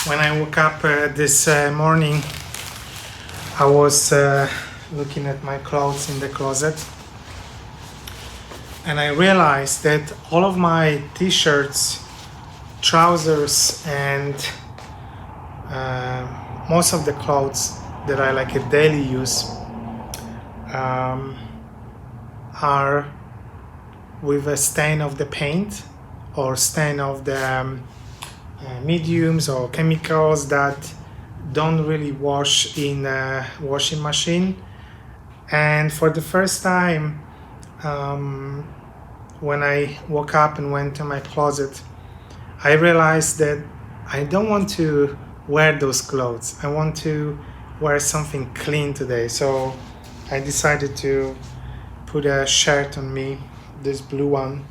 When I woke up this morning, I was looking at my clothes in the closet, and I realized that all of my t-shirts, trousers, and most of the clothes that I like a daily use are with a stain of the paint or stain of the mediums or chemicals that don't really wash in a washing machine. And for the first time, when I woke up and went to my closet, I realized that I don't want to wear those clothes. I want to wear something clean today. So I decided to put a shirt on me, this blue one,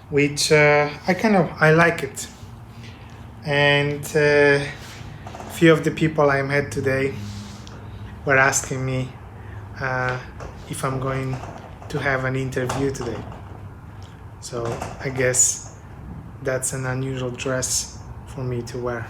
which I like it. And few of the people I met today were asking me if I'm going to have an interview today. So I guess that's an unusual dress for me to wear.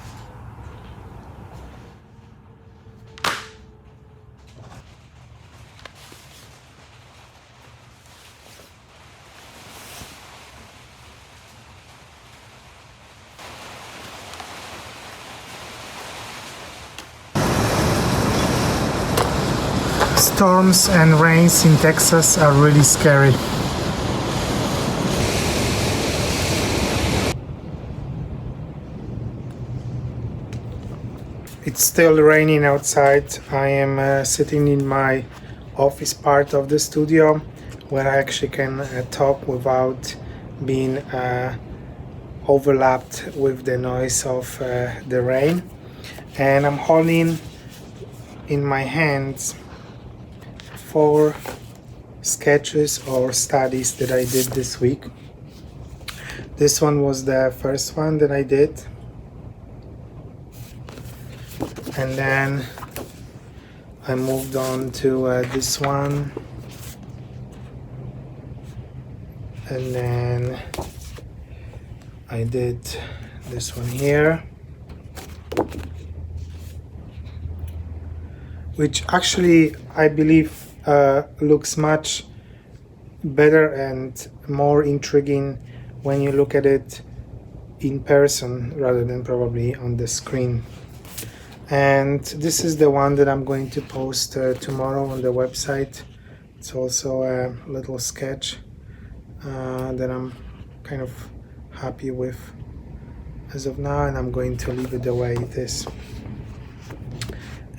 Storms and rains in Texas are really scary. It's still raining outside. I am sitting in my office part of the studio where I actually can talk without being overlapped with the noise of the rain. And I'm holding in my hands 4 sketches or studies that I did this week. This one was the first one that I did, and then I moved on to this one, and then I did this one here, which actually I believe looks much better and more intriguing when you look at it in person rather than probably on the screen. And this is the one that I'm going to post tomorrow on the website. It's also a little sketch that I'm kind of happy with as of now, and I'm going to leave it the way it is.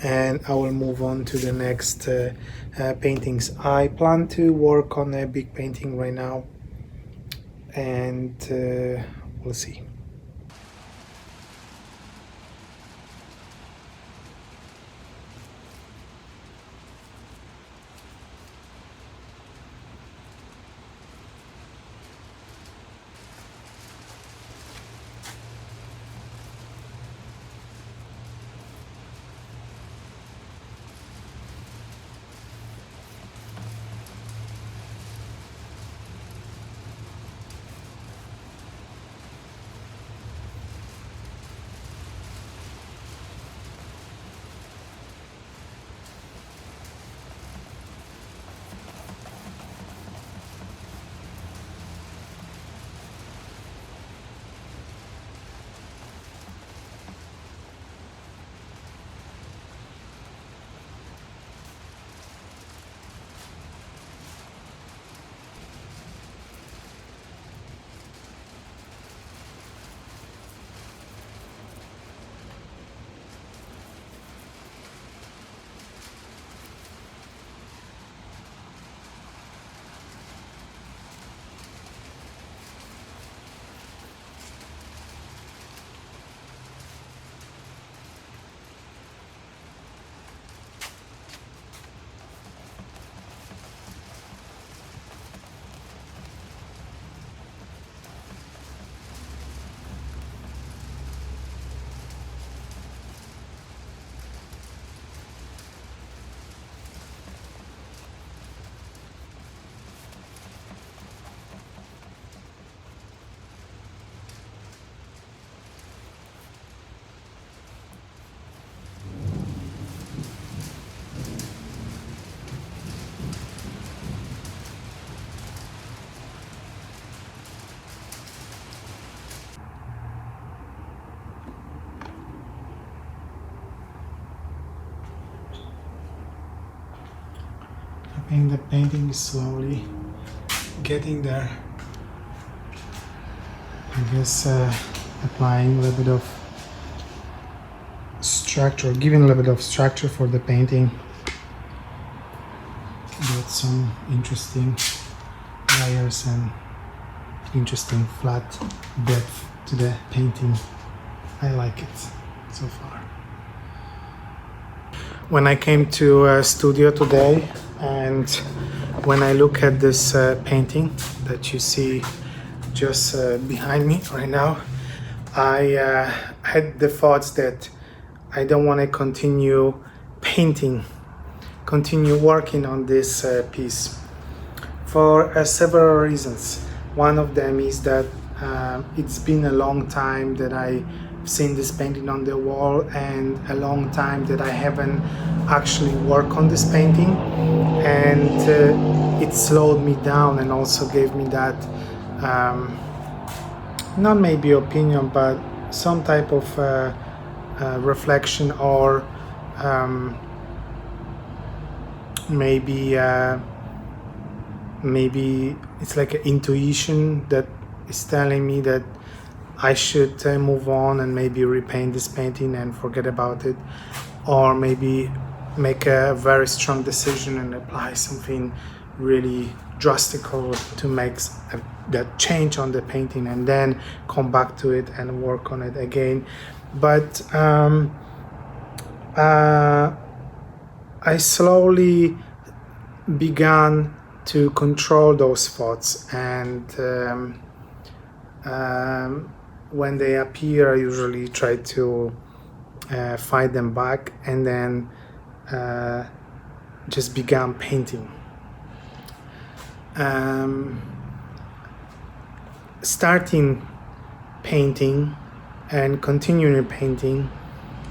And I will move on to the next paintings. I plan to work on a big painting right now, and we'll see. and the painting is slowly getting there. I guess applying a little bit of structure, giving a little bit of structure for the painting. Get some interesting layers and interesting flat depth to the painting. I like it so far. When I came to a studio today and when I look at this painting that you see just behind me right now, I had the thoughts that I don't want to continue painting, continue working on this piece for several reasons. One of them is that it's been a long time that I've seen this painting on the wall and a long time that I haven't actually worked on this painting, and it slowed me down and also gave me that not maybe opinion but some type of reflection or maybe it's like an intuition that is telling me that I should move on and maybe repaint this painting and forget about it, or maybe make a very strong decision and apply something really drastical to make that change on the painting and then come back to it and work on it again. But I slowly began to control those thoughts, and when they appear I usually try to fight them back and then just began painting. Starting painting and continuing painting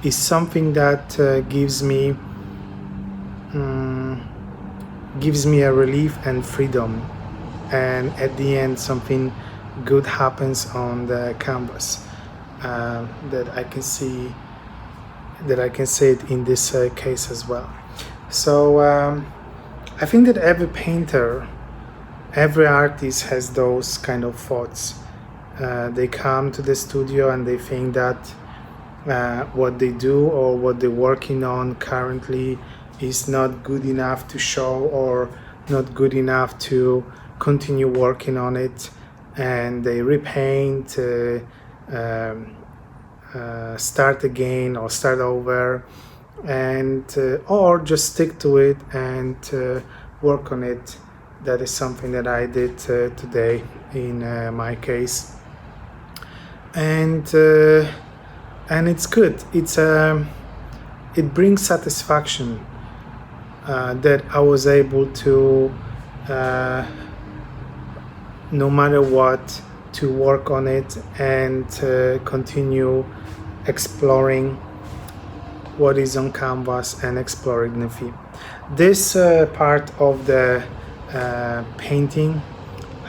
is something that gives me a relief and freedom, and at the end something good happens on the canvas that I can see it in this case as well. So I think that every painter, every artist has those kind of thoughts. They come to the studio and they think that what they do or what they're working on currently is not good enough to show or not good enough to continue working on it, and they repaint, start again or start over, and or just stick to it and work on it. That is something that I did today in my case, and it's good. It brings satisfaction that I was able to, no matter what, to work on it and continue exploring what is on canvas and exploring the theme. This part of the painting,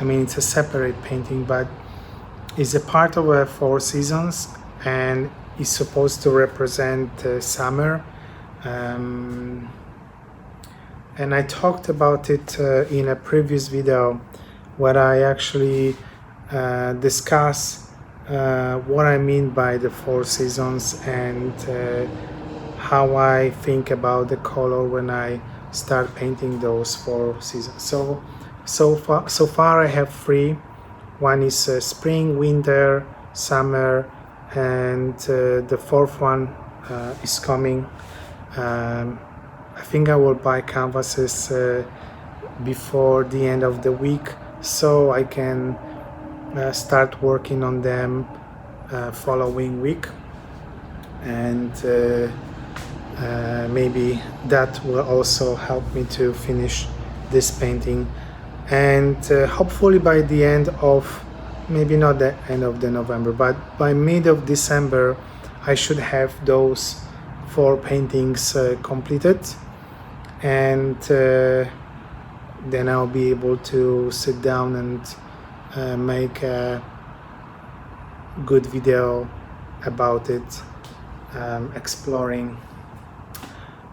I mean it's a separate painting, but is a part of 4 seasons and is supposed to represent summer. And I talked about it in a previous video where I actually discuss what I mean by the 4 seasons and how I think about the color when I start painting those 4 seasons. So far I have 3. One is spring, winter, summer, and the 4th one is coming. I think I will buy canvases before the end of the week so I can start working on them following week, and maybe that will also help me to finish this painting, and hopefully by the end of, maybe not the end of the November, but by mid of December I should have those 4 paintings completed, and then I'll be able to sit down and make a good video about it, exploring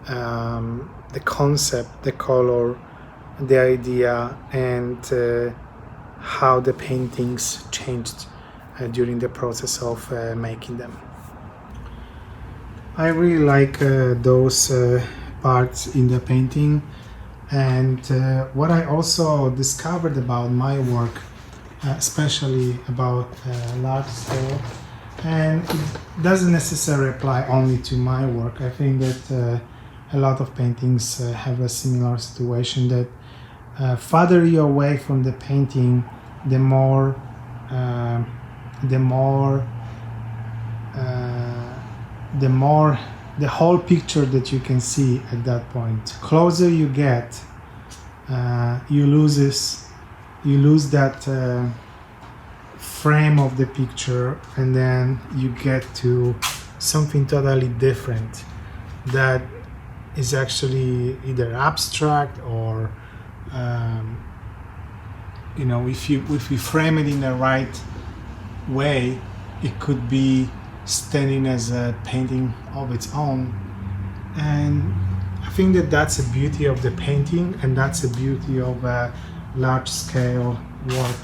the concept, the color, the idea and how the paintings changed during the process of making them. I really like those parts in the painting, and what I also discovered about my work, especially about large scale, and it doesn't necessarily apply only to my work. I think that a lot of paintings have a similar situation, that farther you're away from the painting, the more the whole picture that you can see at that point. Closer you get, you lose that frame of the picture, and then you get to something totally different that is actually either abstract or if you frame it in the right way, it could be standing as a painting of its own. And I think that that's the beauty of the painting, and that's the beauty of large scale work.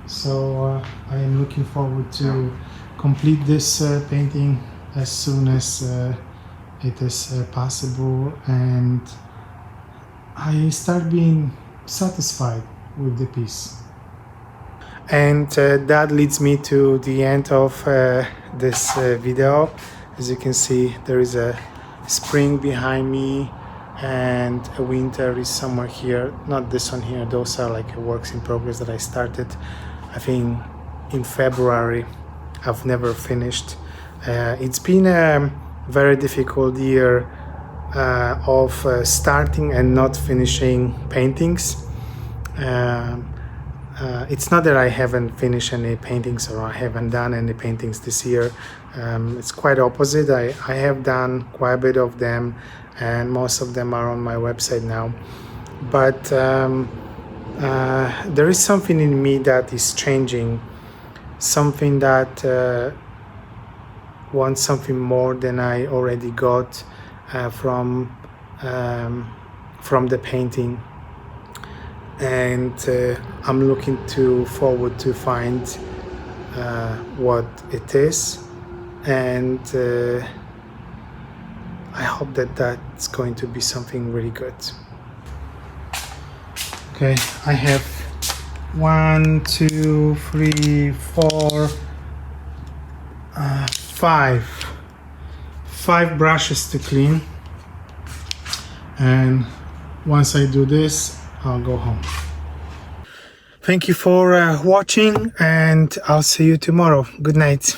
So I am looking forward to complete this painting as soon as it is possible, and I start being satisfied with the piece. And that leads me to the end of this video. As you can see, there is a spring behind me, and a winter is somewhere here. Not this one here, those are like works in progress that I started, I think, in February. I've never finished. It's been a very difficult year of starting and not finishing paintings. It's not that I haven't finished any paintings or I haven't done any paintings this year. It's quite opposite. I have done quite a bit of them, and most of them are on my website now. But there is something in me that is changing, something that wants something more than I already got from the painting. And I'm looking forward to find what it is, and I hope that that's going to be something really good. Okay, I have 1, 2, 3, 4, 5 brushes to clean, and once I do this, I'll go home. Thank you for watching, and I'll see you tomorrow. Good night.